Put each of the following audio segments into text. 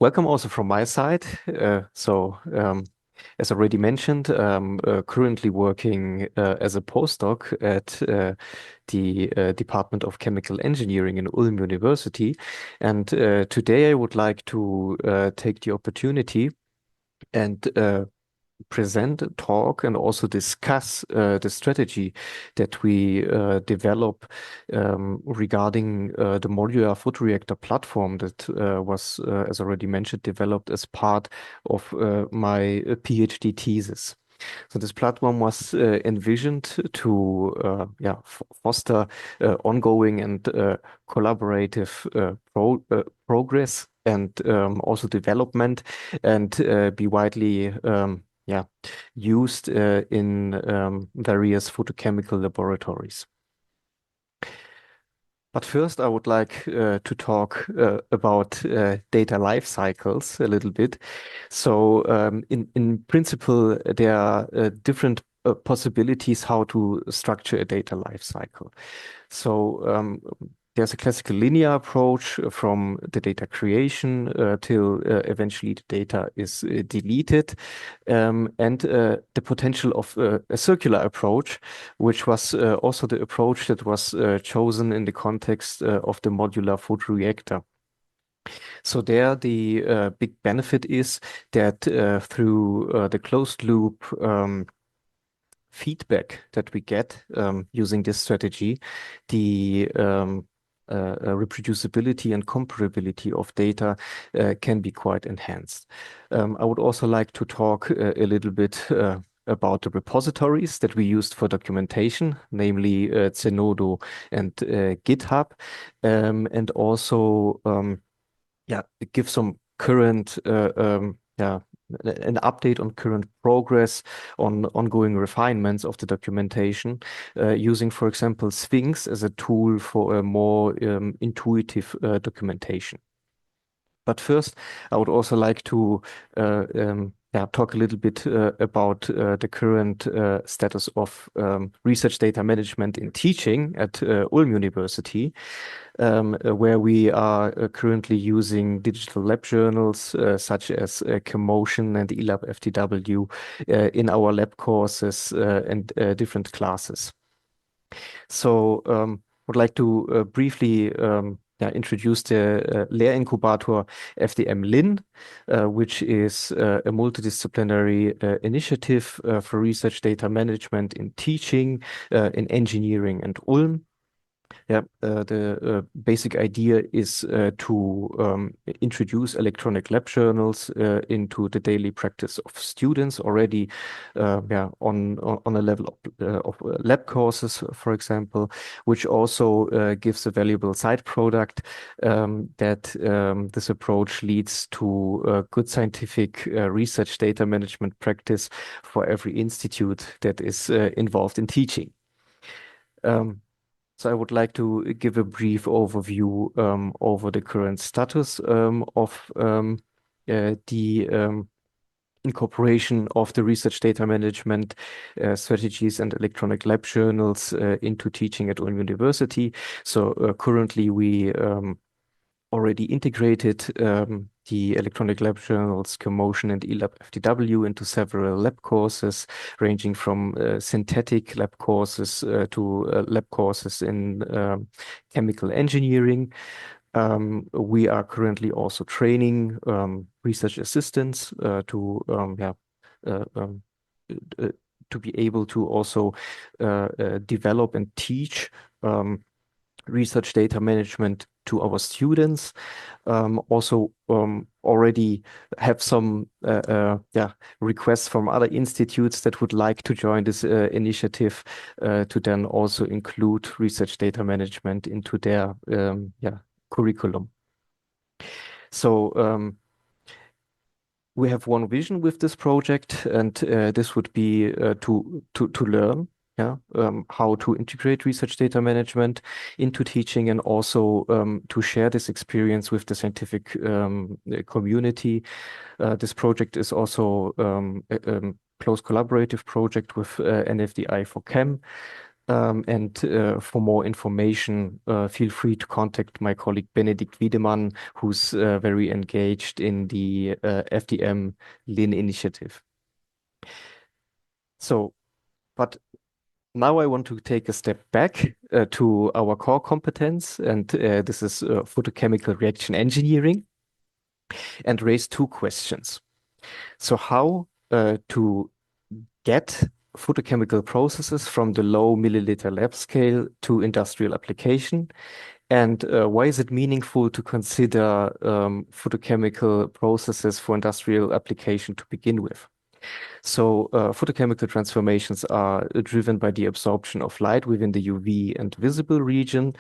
Welcome also from my side. As already mentioned, currently working as a postdoc at the Department of Chemical Engineering in Ulm University. And today I would like to take the opportunity and present, talk, and also discuss the strategy that we develop regarding the modular photoreactor platform that was, as already mentioned, developed as part of my PhD thesis. So this platform was envisioned to foster ongoing and collaborative progress and also development, and be widely used in various photochemical laboratories. But first, I would like to talk about data life cycles a little bit. So in principle, there are different possibilities how to structure a data life cycle. So there's a classical linear approach from the data creation till eventually the data is deleted, and the potential of a circular approach, which was also the approach that was chosen in the context of the modular photoreactor. So there, the big benefit is that through the closed loop feedback that we get using this strategy, the reproducibility and comparability of data can be quite enhanced. I would also like to talk a little bit about the repositories that we used for documentation, namely Zenodo and GitHub, and also give some current an update on current progress on ongoing refinements of the documentation, using, for example, Sphinx as a tool for a more intuitive documentation. But first, I would also like to talk a little bit about the current status of research data management in teaching at Ulm University, where we are currently using digital lab journals such as Chemotion and eLab FTW in our lab courses and different classes. So I would like to briefly introduce the Lehrinkubator FDM-LIN, which is a multidisciplinary initiative for research data management in teaching, in engineering and Ulm. The basic idea is to introduce electronic lab journals into the daily practice of students already on a level of lab courses, for example, which also gives a valuable side product that this approach leads to good scientific research data management practice for every institute that is involved in teaching. So I would like to give a brief overview over the current status of the incorporation of the research data management strategies and electronic lab journals into teaching at Ulm University. So currently we already integrated the electronic lab journals Chemotion and eLab FTW into several lab courses, ranging from synthetic lab courses to lab courses in chemical engineering. We are currently also training research assistants to be able to also develop and teach research data management to our students. Also already have some requests from other institutes that would like to join this initiative to then also include research data management into their curriculum. So we have one vision with this project, and this would be to learn how to integrate research data management into teaching, and also to share this experience with the scientific community. This project is also a close collaborative project with NFDI for Chem. For more information, feel free to contact my colleague Benedikt Wiedemann, who's very engaged in the FDM Lean initiative. So, but now I want to take a step back to our core competence, and this is photochemical reaction engineering, and raise two questions. So how to get photochemical processes from the low milliliter lab scale to industrial application, and why is it meaningful to consider photochemical processes for industrial application to begin with? So photochemical transformations are driven by the absorption of light within the UV and visible region,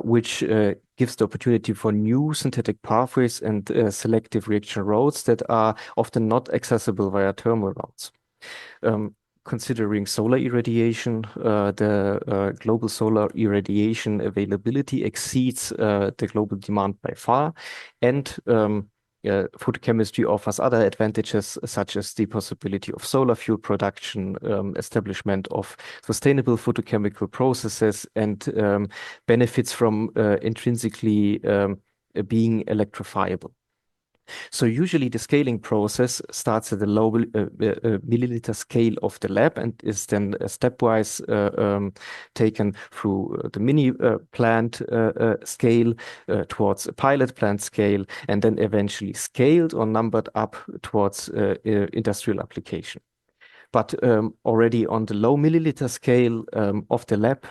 which gives the opportunity for new synthetic pathways and selective reaction routes that are often not accessible via thermal routes. Considering solar irradiation, the global solar irradiation availability exceeds the global demand by far, and photochemistry offers other advantages, such as the possibility of solar fuel production, establishment of sustainable photochemical processes, and benefits from intrinsically being electrifiable. So usually the scaling process starts at the low milliliter scale of the lab and is then stepwise taken through the mini plant scale towards a pilot plant scale, and then eventually scaled or numbered up towards industrial application. But already on the low milliliter scale of the lab,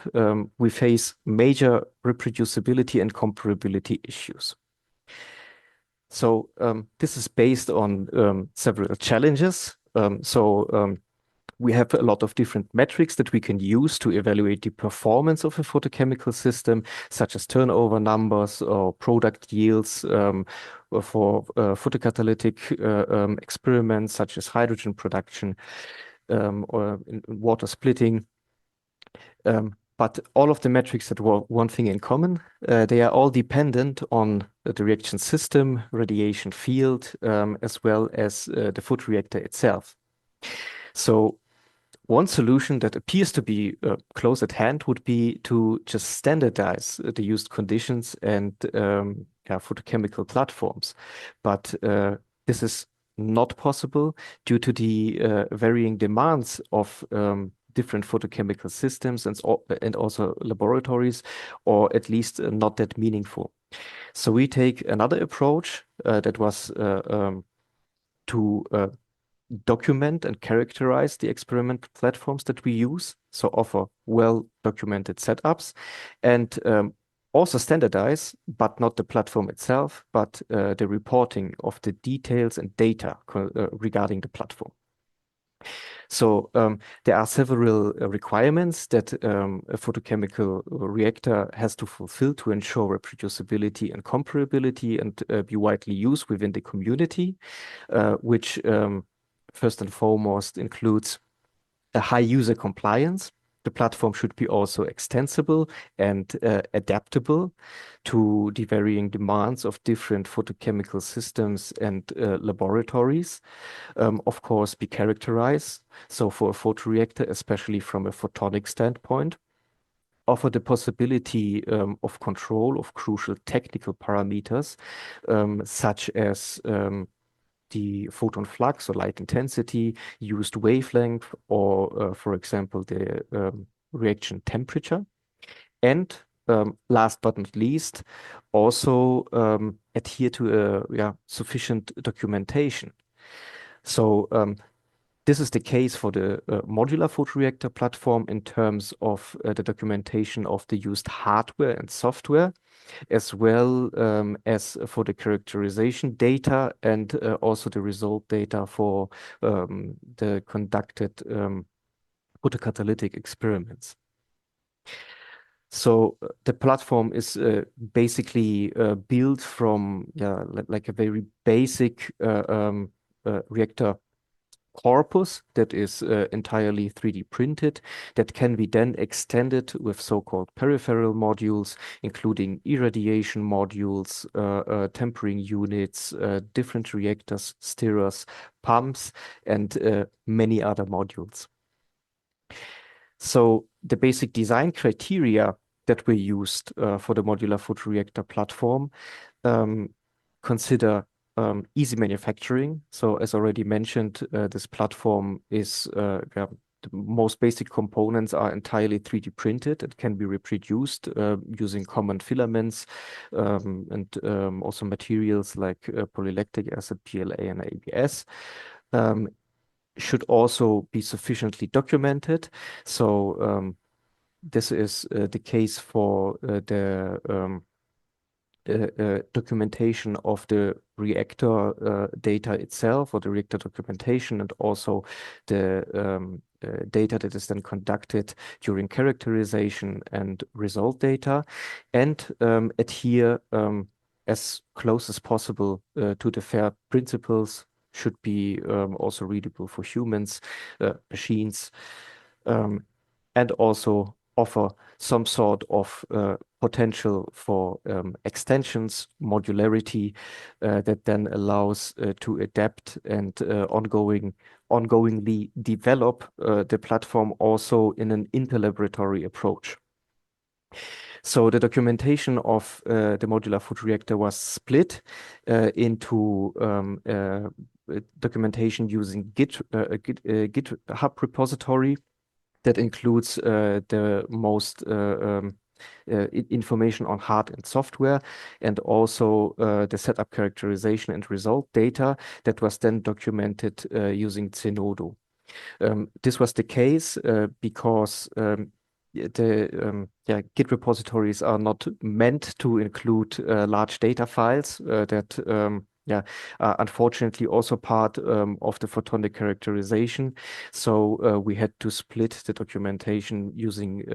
we face major reproducibility and comparability issues. So this is based on several challenges. We have a lot of different metrics that we can use to evaluate the performance of a photochemical system, such as turnover numbers or product yields for photocatalytic experiments, such as hydrogen production or water splitting. But all of the metrics had one thing in common. They are all dependent on the reaction system, radiation field, as well as the photoreactor itself. So one solution that appears to be close at hand would be to just standardize the used conditions and photochemical platforms. But this is not possible due to the varying demands of different photochemical systems and also laboratories, or at least not that meaningful. So we take another approach that was to document and characterize the experimental platforms that we use, so offer well-documented setups, and also standardize, but not the platform itself, but the reporting of the details and data regarding the platform. So there are several requirements that a photochemical reactor has to fulfill to ensure reproducibility and comparability and be widely used within the community, which first and foremost includes a high user compliance. The platform should be also extensible and adaptable to the varying demands of different photochemical systems and laboratories. Of course, be characterized. So for a photoreactor, especially from a photonic standpoint, offer the possibility of control of crucial technical parameters, such as the photon flux or light intensity, used wavelength, or for example, the reaction temperature. And last but not least, also adhere to sufficient documentation. So this is the case for the modular photoreactor platform in terms of the documentation of the used hardware and software, as well as for the characterization data and also the result data for the conducted photocatalytic experiments. So the platform is basically built from like a very basic reactor corpus that is entirely 3D printed, that can be then extended with so-called peripheral modules, including irradiation modules, tempering units, different reactors, stirrers, pumps, and many other modules. So the basic design criteria that we used for the modular photoreactor platform consider easy manufacturing. So as already mentioned, this platform is the most basic components are entirely 3D printed. It can be reproduced using common filaments and also materials like polylactic acid, PLA, and ABS. Should also be sufficiently documented. So this is the case for the documentation of the reactor data itself, or the reactor documentation, and also the data that is then conducted during characterization and result data, and adhere as close as possible to the FAIR principles. Should be also readable for humans, machines, and also offer some sort of potential for extensions, modularity that then allows to adapt and ongoingly develop the platform also in an interlaboratory approach. So the documentation of the modular photoreactor was split into documentation using GitHub repository that includes the most information on hard and software, and also the setup, characterization, and result data that was then documented using Zenodo. This was the case because the Git repositories are not meant to include large data files that are unfortunately also part of the photonic characterization. So we had to split the documentation using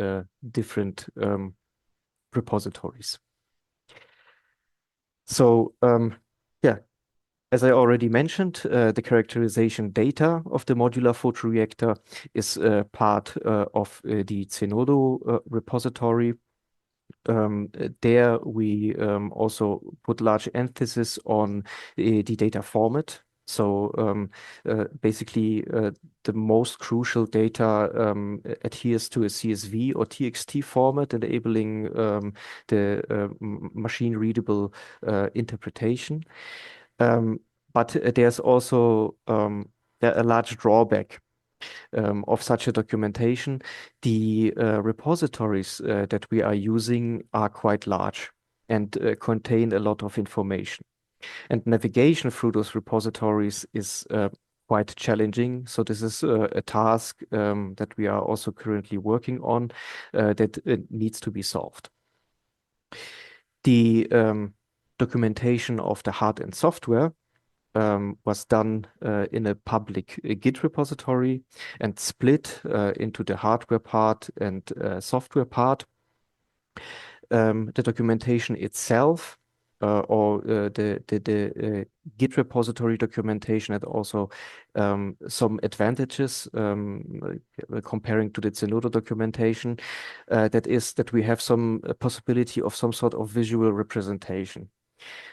different repositories. So as I already mentioned, the characterization data of the modular photoreactor is part of the Zenodo repository. There we also put large emphasis on the data format. So basically, the most crucial data adheres to a CSV or TXT format, enabling the machine-readable interpretation. But there's also a large drawback of such a documentation. The repositories that we are using are quite large and contain a lot of information. And navigation through those repositories is quite challenging. So this is a task that we are also currently working on that needs to be solved. The documentation of the hard and software was done in a public Git repository and split into the hardware part and software part. The documentation itself or the Git repository documentation had also some advantages comparing to the Zenodo documentation. That is that we have some possibility of some sort of visual representation.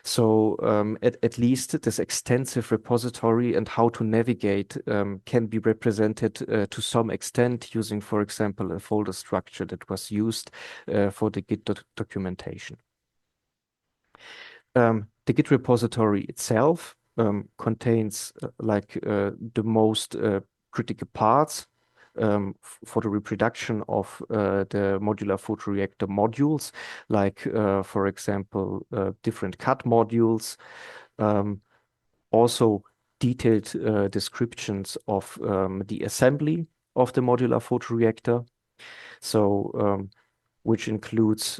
So at least this extensive repository and how to navigate can be represented to some extent using, for example, a folder structure that was used for the Git documentation. The Git repository itself contains the most critical parts for the reproduction of the modular photoreactor modules, like, for example, different cut modules, also detailed descriptions of the assembly of the modular photoreactor, so which includes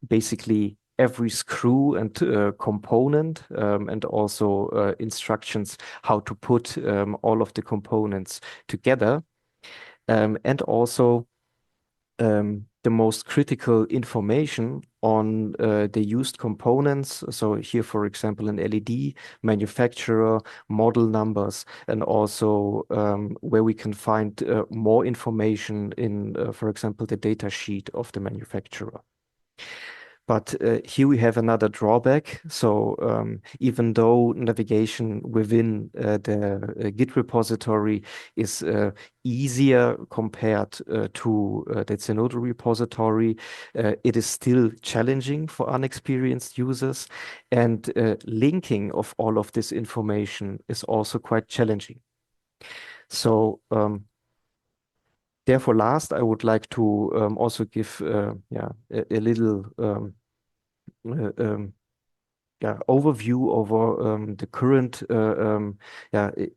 basically every screw and component, and also instructions how to put all of the components together, and also the most critical information on the used components. So here, for example, an LED, manufacturer, model numbers, and also where we can find more information in, for example, the data sheet of the manufacturer. But here we have another drawback. So even though navigation within the Git repository is easier compared to the Zenodo repository, it is still challenging for unexperienced users. And linking of all of this information is also quite challenging. So therefore, last, I would like to also give a little overview over the current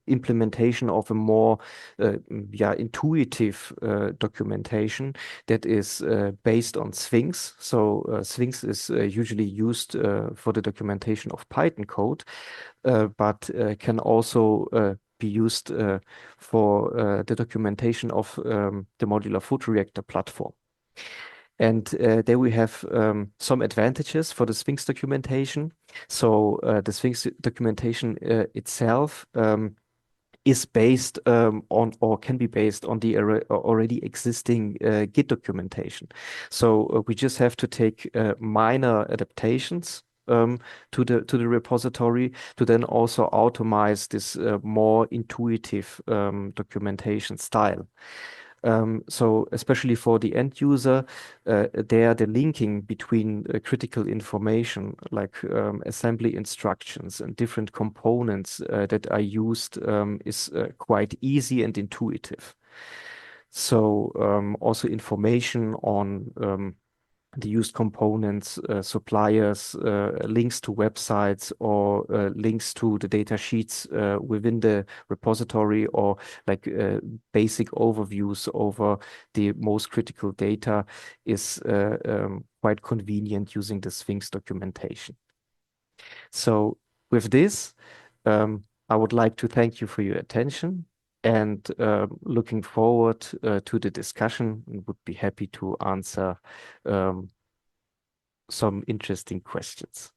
implementation of a more intuitive documentation that is based on Sphinx. So Sphinx is usually used for the documentation of Python code, but can also be used for the documentation of the modular Photoreactor platform. And there we have some advantages for the Sphinx documentation. So the Sphinx documentation itself is based on, or can be based on the already existing Git documentation. So we just have to take minor adaptations to the repository to then also automate this more intuitive documentation style. So especially for the end user, there the linking between critical information like assembly instructions and different components that are used is quite easy and intuitive. So also information on the used components, suppliers, links to websites, or links to the data sheets within the repository, or like basic overviews over the most critical data is quite convenient using the Sphinx documentation. So with this, I would like to thank you for your attention, and looking forward to the discussion, and would be happy to answer some interesting questions.